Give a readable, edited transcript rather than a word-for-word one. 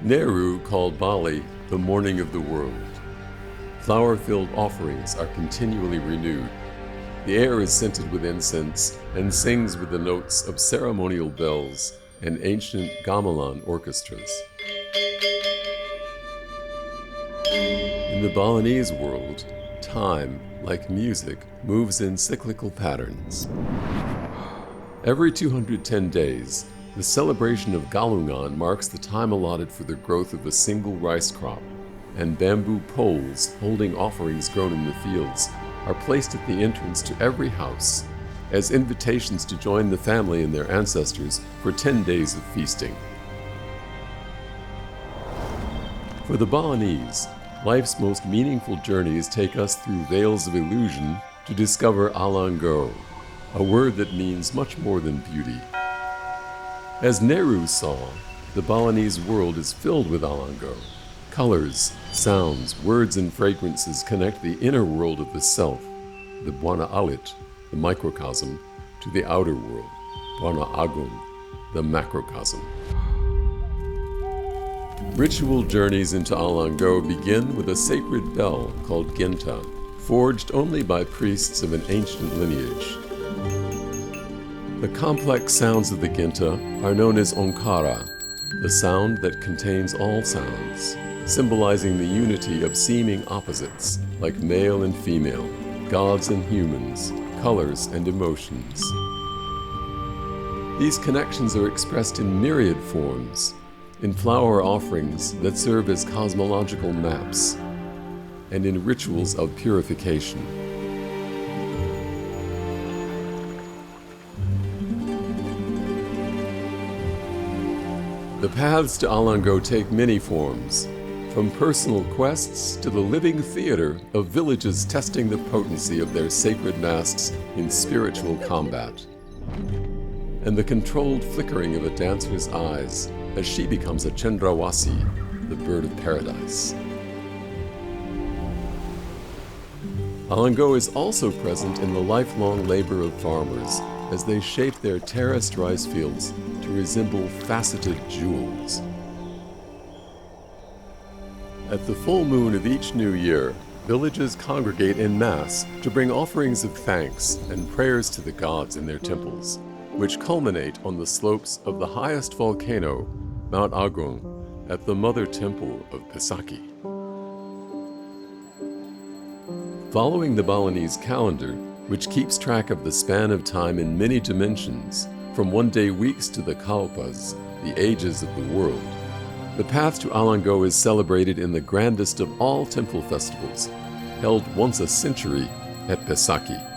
Nehru called Bali the morning of the world. Flower-filled offerings are continually renewed. The air is scented with incense and sings with the notes of ceremonial bells and ancient gamelan orchestras. In the Balinese world, time, like music, moves in cyclical patterns. Every 210 days, the celebration of Galungan marks the time allotted for the growth of a single rice crop, and bamboo poles holding offerings grown in the fields are placed at the entrance to every house as invitations to join the family and their ancestors for 10 days of feasting. For the Balinese, life's most meaningful journeys take us through veils of illusion to discover Alangö, a word that means much more than beauty. As Nehru saw, the Balinese world is filled with Alangö. Colors, sounds, words, and fragrances connect the inner world of the self, the Buana Alit, the microcosm, to the outer world, Buana Agung, the macrocosm. Ritual journeys into Alangö begin with a sacred bell called ginta, forged only by priests of an ancient lineage. The complex sounds of the ginta are known as onkara, the sound that contains all sounds, symbolizing the unity of seeming opposites, like male and female, gods and humans, colors and emotions. These connections are expressed in myriad forms, in flower offerings that serve as cosmological maps, and in rituals of purification. The paths to Alangö take many forms, from personal quests to the living theater of villages testing the potency of their sacred masks in spiritual combat, and the controlled flickering of a dancer's eyes as she becomes a cendrawasih, the bird of paradise. Alangö is also present in the lifelong labor of farmers as they shape their terraced rice fields to resemble faceted jewels. At the full moon of each new year, villages congregate en masse to bring offerings of thanks and prayers to the gods in their temples, which culminate on the slopes of the highest volcano, Mount Agung, at the mother temple of Pesaki. Following the Balinese calendar, which keeps track of the span of time in many dimensions, from one-day weeks to the kalpas, the ages of the world, the Paths to Alangö is celebrated in the grandest of all temple festivals, held once a century at Pesaki.